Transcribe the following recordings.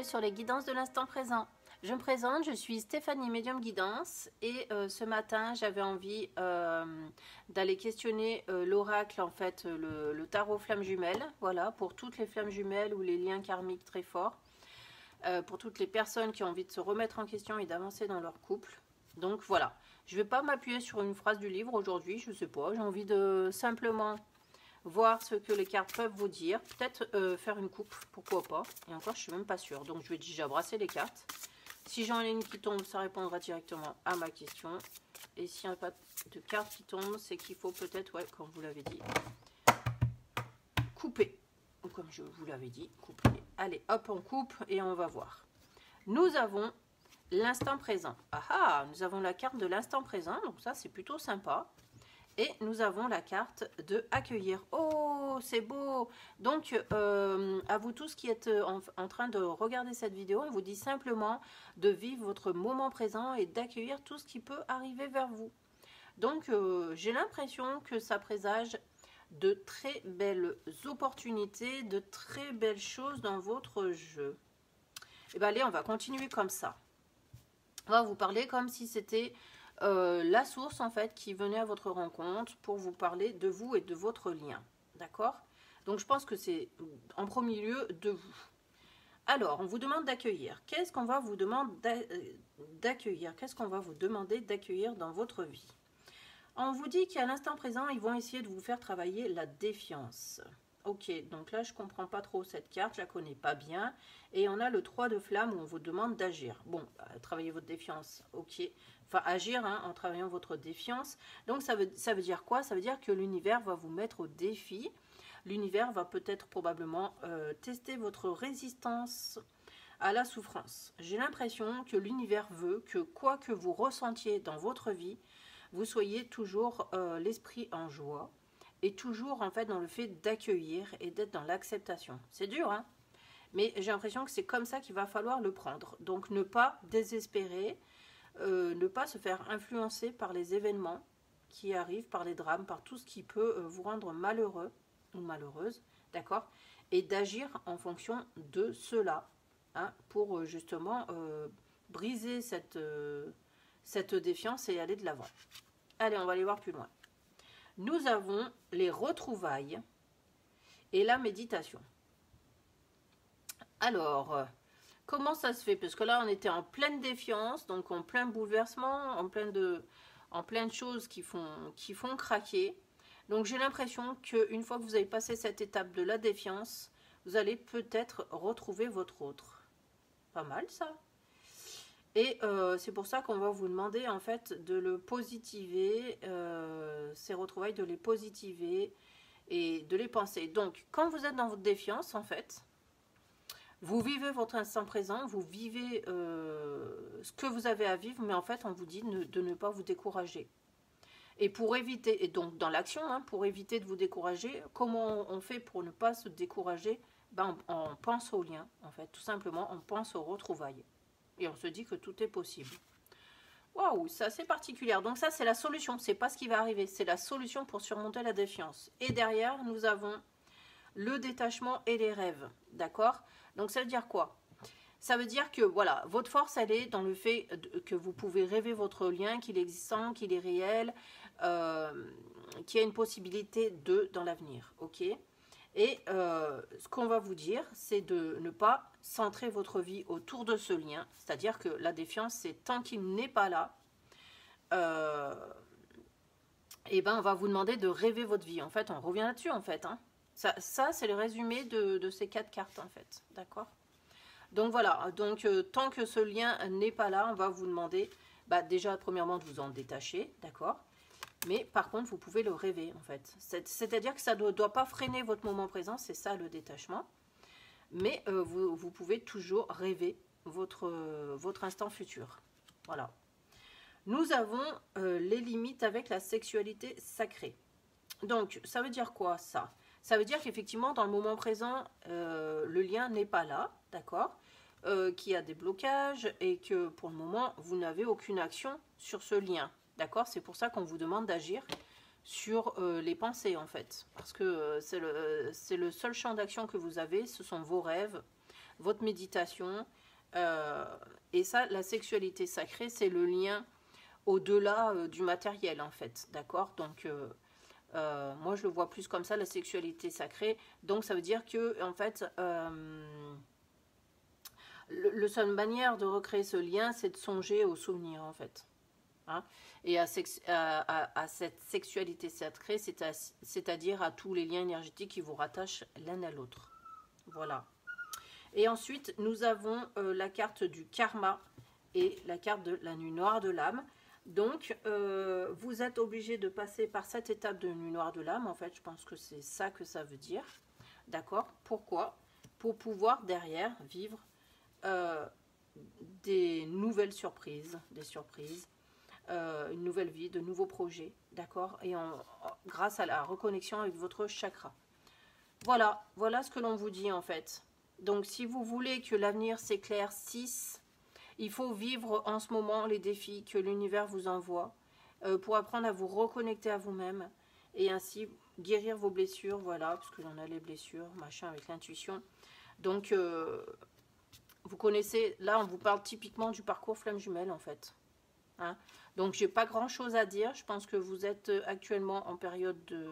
sur les guidances de l'instant présent. Je me présente, je suis Stéphanie Médium Guidance et ce matin j'avais envie d'aller questionner l'oracle, en fait le tarot flamme jumelle, voilà, pour toutes les flammes jumelles ou les liens karmiques très forts, pour toutes les personnes qui ont envie de se remettre en question et d'avancer dans leur couple. Donc voilà, je ne vais pas m'appuyer sur une phrase du livre aujourd'hui, je ne sais pas, j'ai envie de simplement voir ce que les cartes peuvent vous dire, peut-être faire une coupe, pourquoi pas, et encore je suis même pas sûre, donc je vais déjà brasser les cartes. Si j'en ai une qui tombe, ça répondra directement à ma question, et s'il n'y a pas de carte qui tombe, c'est qu'il faut peut-être, ouais, comme vous l'avez dit, couper, ou comme je vous l'avais dit, couper. Allez, hop, on coupe et on va voir. Nous avons l'instant présent. Ah ah, nous avons la carte de l'instant présent, donc ça c'est plutôt sympa. Et nous avons la carte de accueillir. Oh, c'est beau! Donc, à vous tous qui êtes en train de regarder cette vidéo, on vous dit simplement de vivre votre moment présent et d'accueillir tout ce qui peut arriver vers vous. Donc, j'ai l'impression que ça présage de très belles opportunités, de très belles choses dans votre jeu. Et bien, allez, on va continuer comme ça. On va vous parler comme si c'était... la source en fait qui venait à votre rencontre pour vous parler de vous et de votre lien, d'accord? Donc je pense que c'est en premier lieu de vous. Alors on vous demande d'accueillir. Qu'est-ce qu'on va vous demander d'accueillir? Qu'est-ce qu'on va vous demander d'accueillir dans votre vie? On vous dit qu'à l'instant présent ils vont essayer de vous faire travailler la défiance. Ok, donc là je comprends pas trop cette carte, je la connais pas bien. Et on a le 3 de flamme où on vous demande d'agir. Bon, travailler votre défiance, ok. Enfin, agir hein, en travaillant votre défiance. Donc ça veut dire quoi? Ça veut dire que l'univers va vous mettre au défi. L'univers va peut-être probablement tester votre résistance à la souffrance. J'ai l'impression que l'univers veut que quoi que vous ressentiez dans votre vie, vous soyez toujours l'esprit en joie. Et toujours en fait dans le fait d'accueillir et d'être dans l'acceptation. C'est dur hein, mais j'ai l'impression que c'est comme ça qu'il va falloir le prendre. Donc ne pas désespérer, ne pas se faire influencer par les événements qui arrivent, par les drames, par tout ce qui peut vous rendre malheureux ou malheureuse, d'accord? Et d'agir en fonction de cela, hein, pour justement briser cette défiance et aller de l'avant. Allez, on va aller voir plus loin. Nous avons les retrouvailles et la méditation. Alors, comment ça se fait? Parce que là, on était en pleine défiance, donc en plein bouleversement, en plein de choses qui font craquer. Donc, j'ai l'impression qu'une fois que vous avez passé cette étape de la défiance, vous allez peut-être retrouver votre autre. Pas mal, ça. Et c'est pour ça qu'on va vous demander en fait de le positiver, ces retrouvailles, de les positiver et de les penser. Donc quand vous êtes dans votre défiance en fait, vous vivez votre instant présent, vous vivez ce que vous avez à vivre, mais en fait on vous dit de ne pas vous décourager. Et pour éviter, et donc dans l'action, hein, pour éviter de vous décourager, comment on fait pour ne pas se décourager? Ben, on pense au lien en fait, tout simplement on pense aux retrouvailles. Et on se dit que tout est possible. Waouh, c'est assez particulier. Donc ça, c'est la solution. C'est pas ce qui va arriver. C'est la solution pour surmonter la défiance. Et derrière, nous avons le détachement et les rêves. D'accord? Donc ça veut dire quoi? Ça veut dire que, voilà, votre force, elle est dans le fait que vous pouvez rêver votre lien, qu'il est existant, qu'il est réel, qu'il y a une possibilité dans l'avenir. Ok? Et ce qu'on va vous dire, c'est de ne pas centrer votre vie autour de ce lien. C'est-à-dire que la défiance, c'est tant qu'il n'est pas là, et ben on va vous demander de rêver votre vie. En fait, on revient là-dessus, en fait. Hein. Ça c'est le résumé de ces 4 cartes, en fait. D'accord? Donc voilà, donc tant que ce lien n'est pas là, on va vous demander, bah, déjà, premièrement, de vous en détacher, d'accord? Mais par contre, vous pouvez le rêver, en fait. C'est-à-dire que ça ne doit pas freiner votre moment présent, c'est ça le détachement. Mais vous pouvez toujours rêver votre instant futur. Voilà. Nous avons les limites avec la sexualité sacrée. Donc, ça veut dire quoi, ça? Ça veut dire qu'effectivement, dans le moment présent, le lien n'est pas là, d'accord? Qu'il y a des blocages et que pour le moment, vous n'avez aucune action sur ce lien. D'accord? C'est pour ça qu'on vous demande d'agir sur les pensées, en fait. Parce que c'est le seul champ d'action que vous avez, ce sont vos rêves. votre méditation. Et ça, la sexualité sacrée, c'est le lien au-delà du matériel, en fait. D'accord? Donc, moi, je le vois plus comme ça, la sexualité sacrée. Donc, ça veut dire que, en fait, la seule manière de recréer ce lien, c'est de songer aux souvenirs, en fait. Hein, et à cette sexualité sacrée, c'est-à-dire à tous les liens énergétiques qui vous rattachent l'un à l'autre. Voilà. Et ensuite, nous avons la carte du karma et la carte de la nuit noire de l'âme. Donc, vous êtes obligé de passer par cette étape de nuit noire de l'âme. En fait, je pense que c'est ça que ça veut dire. D'accord? Pourquoi? Pour pouvoir derrière vivre des nouvelles surprises, une nouvelle vie, de nouveaux projets, d'accord, et grâce à la reconnexion avec votre chakra. Voilà ce que l'on vous dit en fait. Donc si vous voulez que l'avenir s'éclaircisse, il faut vivre en ce moment les défis que l'univers vous envoie pour apprendre à vous reconnecter à vous-même et ainsi guérir vos blessures, voilà, parce que l'on a les blessures, machin, avec l'intuition. Donc vous connaissez, là on vous parle typiquement du parcours flamme jumelle en fait. Hein. Donc j'ai pas grand chose à dire, je pense que vous êtes actuellement en période de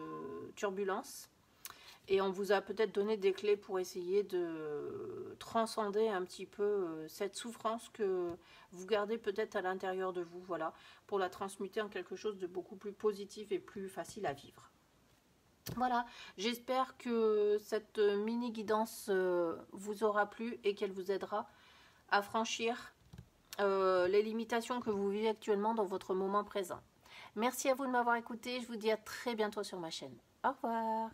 turbulence et on vous a peut-être donné des clés pour essayer de transcender un petit peu cette souffrance que vous gardez peut-être à l'intérieur de vous, voilà, pour la transmuter en quelque chose de beaucoup plus positif et plus facile à vivre. Voilà, j'espère que cette mini guidance vous aura plu et qu'elle vous aidera à franchir les limitations que vous vivez actuellement dans votre moment présent. Merci à vous de m'avoir écouté. Je vous dis à très bientôt sur ma chaîne. Au revoir.